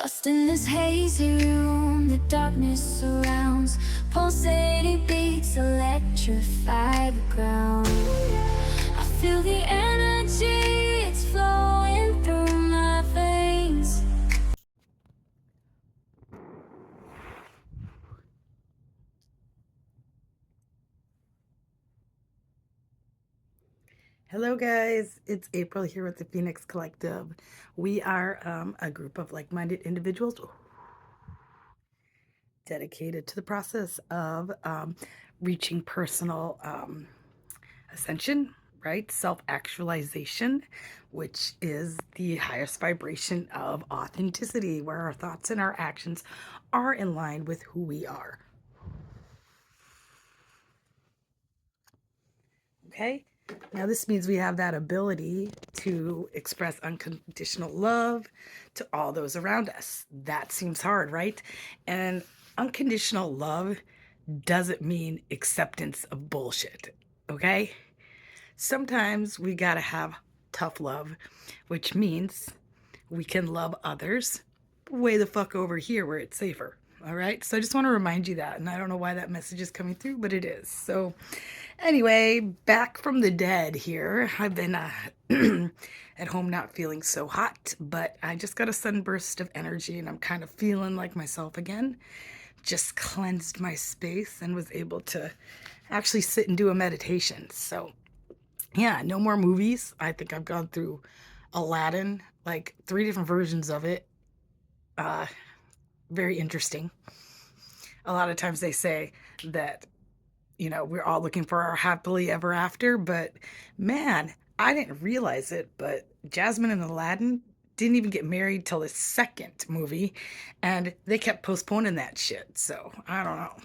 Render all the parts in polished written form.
Lost in this hazy room, the darkness surrounds. Pulsating beats electrify the ground. I feel the energy, it's flowing through my veins. Hello guys, it's April here with the Phoenix Collective. We are a group of like-minded individuals dedicated to the process of reaching personal ascension, right? Self-actualization, which is the highest vibration of authenticity, where our thoughts and our actions are in line with who we are. Okay? Now, this means we have that ability to express unconditional love to all those around us. That seems hard, right? And unconditional love doesn't mean acceptance of bullshit, okay? Sometimes we gotta have tough love, which means we can love others way the fuck over here where it's safer. All right. So I just want to remind you that. And I don't know why that message is coming through, but it is. So, anyway, back from the dead here. I've been at home not feeling so hot, but I just got a sunburst of energy and I'm kind of feeling like myself again. Just cleansed my space and was able to actually sit and do a meditation. So, yeah, no more movies. I think I've gone through Aladdin, like 3 different versions of it. Uh, Very interesting. A lot of times they say that, we're all looking for our happily ever after, but man, I didn't realize it, but Jasmine and Aladdin didn't even get married till the second movie, and they kept postponing that shit. So I don't know.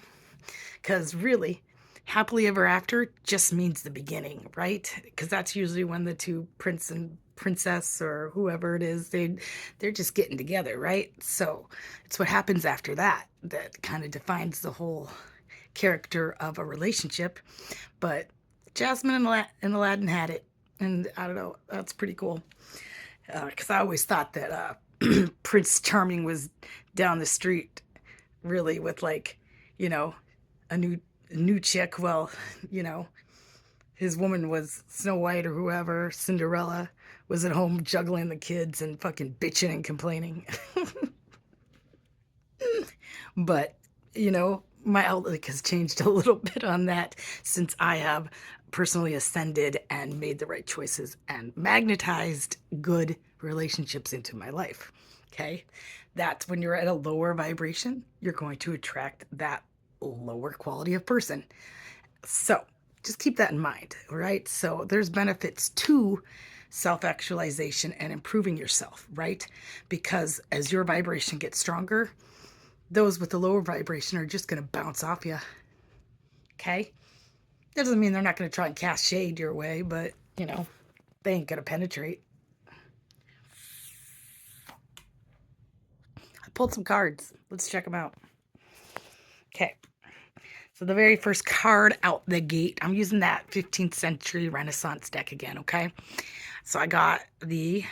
Because really, happily ever after just means the beginning, right? Because that's usually when the two prince and princess or whoever it is, they're just getting together, right? So it's what happens after that that kind of defines the whole character of a relationship. But Jasmine and Aladdin had it, and I don't know, that's pretty cool. Because I always thought that Prince Charming was down the street, really, with like, you know, a new chick. Well, you know, his woman was Snow White or whoever. Cinderella was at home juggling the kids and fucking bitching and complaining. But, my outlook has changed a little bit on that since I have personally ascended and made the right choices and magnetized good relationships into my life. Okay. That's when you're at a lower vibration, you're going to attract that lower quality of person. So just keep that in mind. All right. So there's benefits to self actualization and improving yourself, right? Because as your vibration gets stronger, those with the lower vibration are just going to bounce off you. Okay? That doesn't mean they're not going to try and cast shade your way, but, they ain't going to penetrate. I pulled some cards. Let's check them out. Okay. So the very first card out the gate, I'm using that 15th century Renaissance deck again, okay? So I got the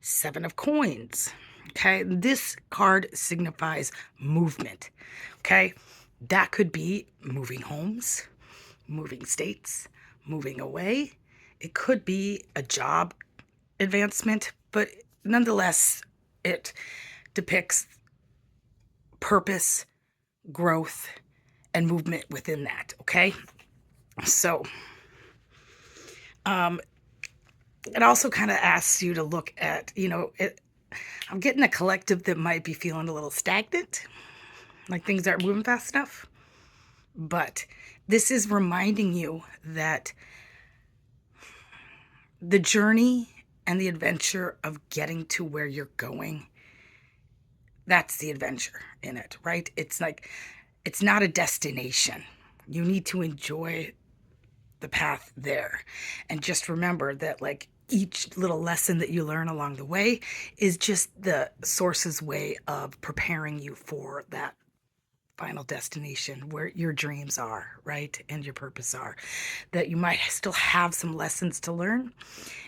7 of Coins. Okay, this card signifies movement. Okay, that could be moving homes, moving states, moving away. It could be a job advancement, but nonetheless, it depicts purpose, growth, and movement within that. Okay, so it also kind of asks you to look at, I'm getting a collective that might be feeling a little stagnant, like things aren't moving fast enough. But this is reminding you that the journey and the adventure of getting to where you're going, that's the adventure in it, right? It's like, it's not a destination. You need to enjoy the path there. And just remember that, like, each little lesson that you learn along the way is just the source's way of preparing you for that final destination where your dreams are, right? And your purpose are. That you might still have some lessons to learn.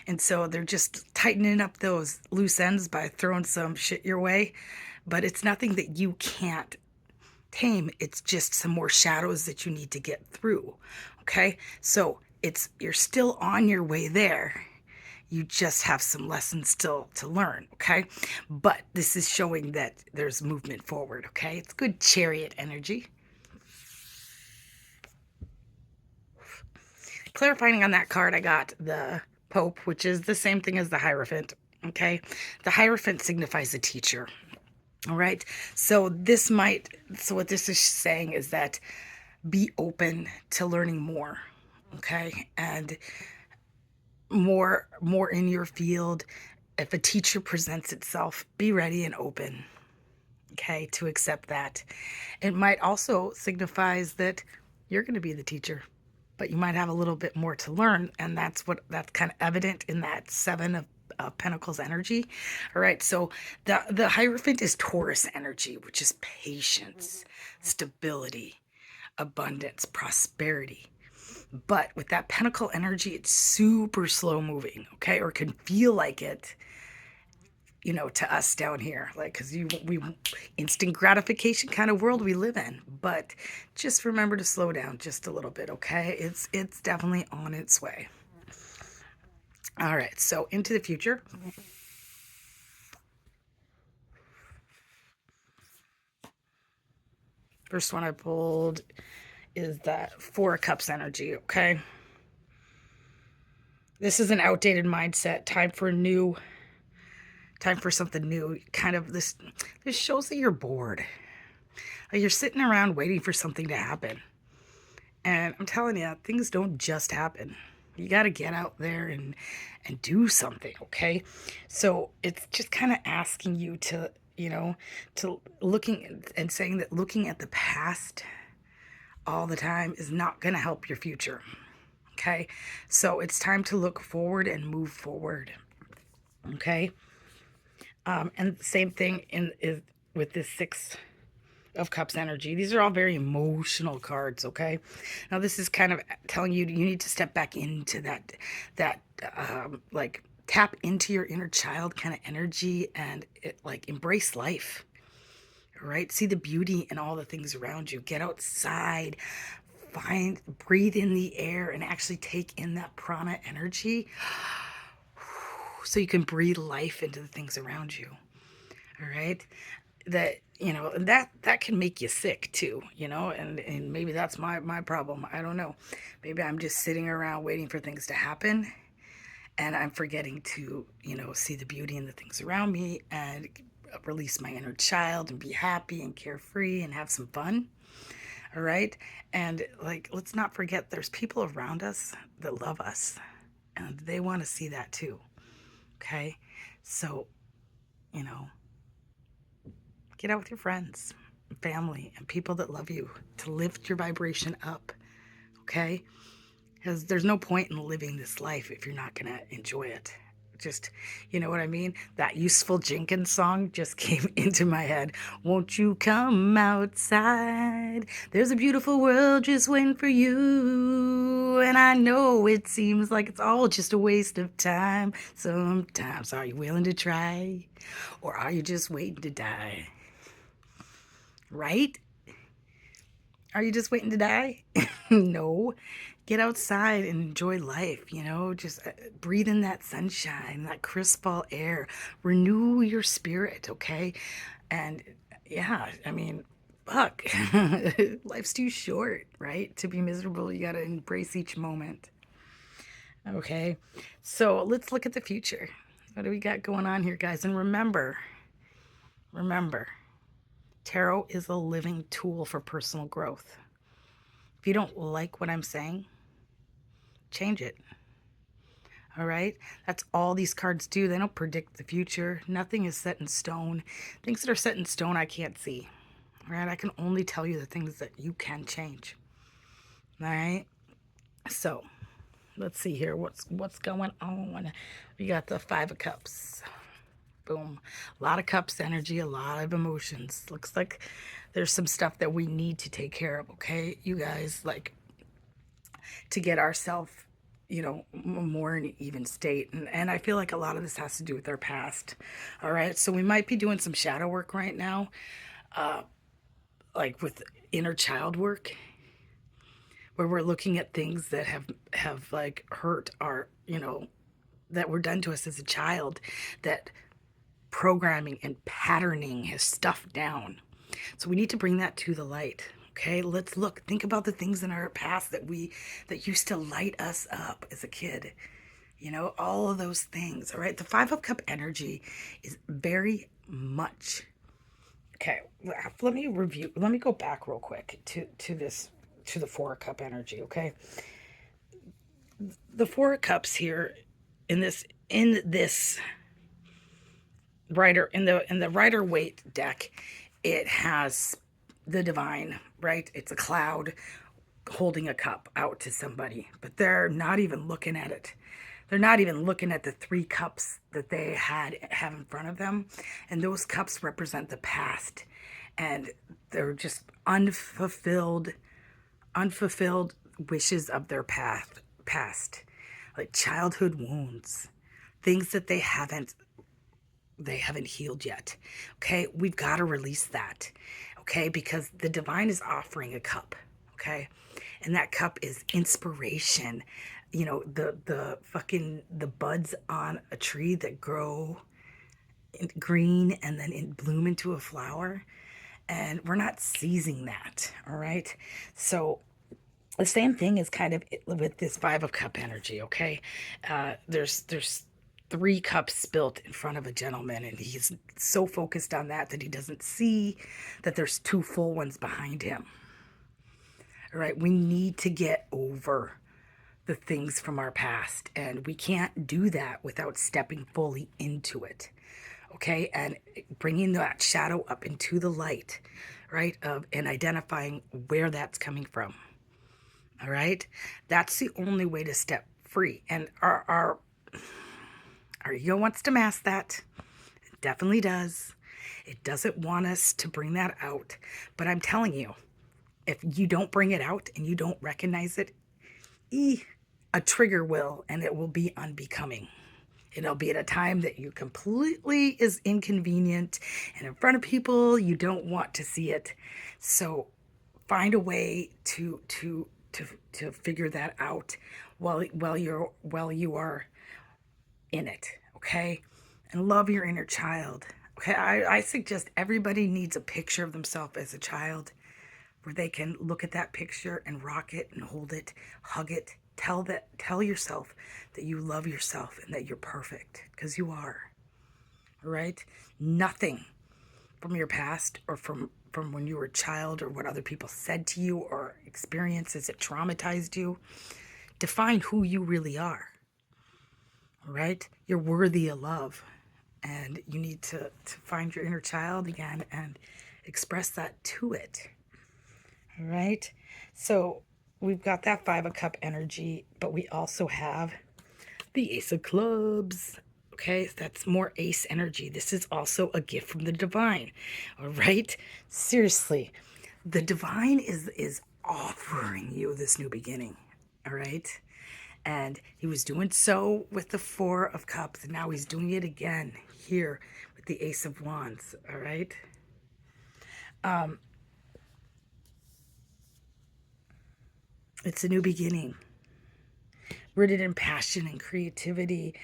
And so they're just tightening up those loose ends by throwing some shit your way, but it's nothing that you can't tame. It's just some more shadows that you need to get through. Okay? So you're still on your way there. You just have some lessons still to learn, okay? But this is showing that there's movement forward, okay? It's good Chariot energy. Clarifying on that card, I got the Pope, which is the same thing as the Hierophant, okay? The Hierophant signifies a teacher, all right? So what this is saying is that be open to learning more, okay? And more in your field. If a teacher presents itself, be ready and open, okay, to accept that. It might also signifies that you're going to be the teacher, but you might have a little bit more to learn, and that's kind of evident in that Seven of Pentacles energy. All right, so the Hierophant is Taurus energy, which is patience, stability, abundance, prosperity. But with that Pentacle energy, it's super slow moving, okay, or can feel like it, to us down here, like, because we instant gratification kind of world we live in. But just remember to slow down just a little bit, okay? It's definitely on its way. All right, so into the future. First one I pulled is that Four of Cups energy, okay? This is an outdated mindset. Time for something new. Kind of this shows that you're bored. Like you're sitting around waiting for something to happen. And I'm telling you, things don't just happen. You got to get out there and do something, okay? So it's just kind of asking you to, to looking and saying that looking at the past all the time is not going to help your future, okay? So it's time to look forward and move forward, okay? And the same thing is with this Six of Cups energy. These are all very emotional cards, okay? Now this is kind of telling you need to step back into that like tap into your inner child kind of energy and like embrace life. All right? See the beauty in all the things around you. Get outside, breathe in the air and actually take in that prana energy so you can breathe life into the things around you. All right? That that can make you sick too, and maybe that's my problem. I don't know. Maybe I'm just sitting around waiting for things to happen and I'm forgetting to see the beauty in the things around me and release my inner child and be happy and carefree and have some fun. All right, and like, let's not forget there's people around us that love us and they want to see that too. Okay, so get out with your friends, family, and people that love you to lift your vibration up, okay? Because there's no point in living this life if you're not going to enjoy it. Just, you know what I mean? That Useful Jenkins song just came into my head. Won't you come outside? There's a beautiful world just waiting for you. And I know it seems like it's all just a waste of time. Sometimes, are you willing to try? Or are you just waiting to die? Right? Are you just waiting to die? No. Get outside and enjoy life, just breathe in that sunshine, that crisp fall air. Renew your spirit, okay? And yeah, I mean, fuck. Life's too short, right? To be miserable, you got to embrace each moment. Okay? So let's look at the future. What do we got going on here, guys? And remember, tarot is a living tool for personal growth. If you don't like what I'm saying, change it. All right? That's all these cards do. They don't predict the future. Nothing is set in stone. Things that are set in stone, I can't see. All right? I can only tell you the things that you can change. All right? So, let's see here. What's going on? We got the Five of Cups. Boom. A lot of cups energy, a lot of emotions. Looks like there's some stuff that we need to take care of, okay? You guys, like, to get ourselves you know, more in an even state. And I feel like a lot of this has to do with our past. All right. So we might be doing some shadow work right now, like with inner child work, where we're looking at things that have like hurt our, you know, that were done to us as a child, that programming and patterning has stuffed down. So we need to bring that to the light. Okay, let's look. Think about the things in our past that used to light us up as a kid. You know, all of those things. All right. The Five of Cup energy is very much okay. Let me review. Let me go back real quick to the Four of Cup energy. Okay. The Four of Cups here in this in the Rider Waite deck, it has the divine, right? It's a cloud holding a cup out to somebody, but they're not even looking at it. They're not even looking at the three cups that they have in front of them, and those cups represent the past, and they're just unfulfilled wishes of their past, like childhood wounds, things that they haven't healed yet. Okay, we've got to release that. Okay, because the divine is offering a cup. Okay, and that cup is inspiration. You know, the buds on a tree that grow green and then bloom into a flower, and we're not seizing that. All right, so the same thing is kind of with this Five of Cup energy. Okay, there's three cups spilt in front of a gentleman, and he's so focused on that he doesn't see that there's two full ones behind him. All right, we need to get over the things from our past, and we can't do that without stepping fully into it. Okay, and bringing that shadow up into the light, right, of and identifying where that's coming from. All right, that's the only way to step free. And our ego wants to mask that. It definitely does. It doesn't want us to bring that out. But I'm telling you, if you don't bring it out and you don't recognize it, a trigger will, and it will be unbecoming. It'll be at a time that you completely is inconvenient, and in front of people you don't want to see it. So find a way to figure that out while you are in it. Okay, and love your inner child. Okay, I suggest everybody needs a picture of themselves as a child, where they can look at that picture and rock it and hold it, hug it, tell yourself that you love yourself and that you're perfect, because you are. All right, nothing from your past or from when you were a child or what other people said to you or experiences that traumatized you define who you really are. All right, you're worthy of love, and you need to find your inner child again and express that to it. All right, so we've got that Five of Cup energy, but we also have the Ace of Clubs. Okay, that's more ace energy. This is also a gift from the divine. All right, seriously, the divine is offering you this new beginning. All right, and he was doing so with the Four of Cups, and now he's doing it again here with the Ace of Wands. All right, it's a new beginning, rooted in passion and creativity.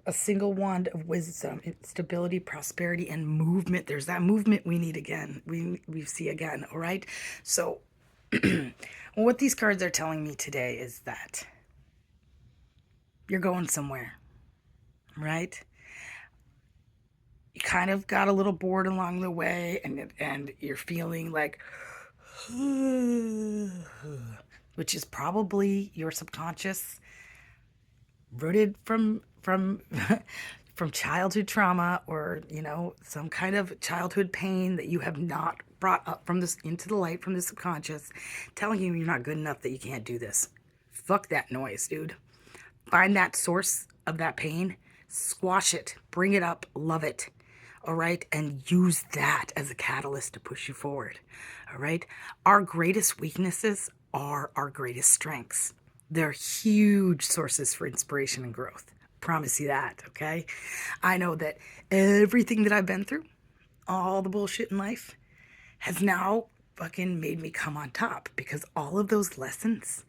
A single wand of wisdom, stability, prosperity, and movement. There's that movement we need again. We see again. All right. So, what these cards are telling me today is that you're going somewhere, right? You kind of got a little bored along the way, and you're feeling like, which is probably your subconscious, rooted from from childhood trauma, or you know, some kind of childhood pain that you have not brought up from this into the light from the subconscious, telling you you're not good enough, that you can't do this. Fuck that noise, dude. Find that source of that pain, squash it, bring it up, love it. All right, and use that as a catalyst to push you forward. All right, our greatest weaknesses are our greatest strengths. They're huge sources for inspiration and growth. Promise you that, okay? I know that everything that I've been through, all the bullshit in life, has now fucking made me come on top, because all of those lessons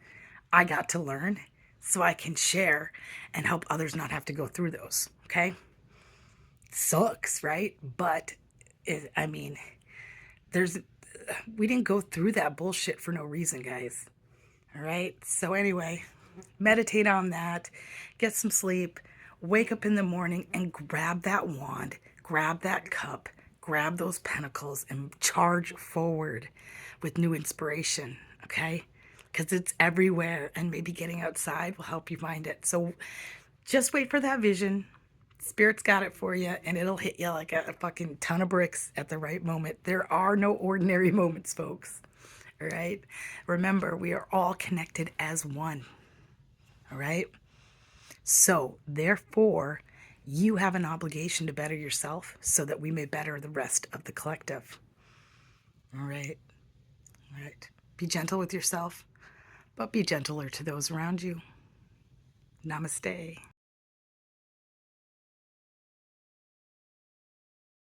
I got to learn so I can share and help others not have to go through those, okay? Sucks, right? But I mean, there's we didn't go through that bullshit for no reason, guys. All right? So anyway, meditate on that, get some sleep, wake up in the morning and grab that wand, grab that cup, grab those pentacles and charge forward with new inspiration, okay? Because it's everywhere, and maybe getting outside will help you find it. So just wait for that vision. Spirit's got it for you, and it'll hit you like a fucking ton of bricks at the right moment. There are no ordinary moments, folks. All right? Remember, we are all connected as one. All right? So, therefore, you have an obligation to better yourself so that we may better the rest of the collective. All right? All right. Be gentle with yourself, but be gentler to those around you. Namaste.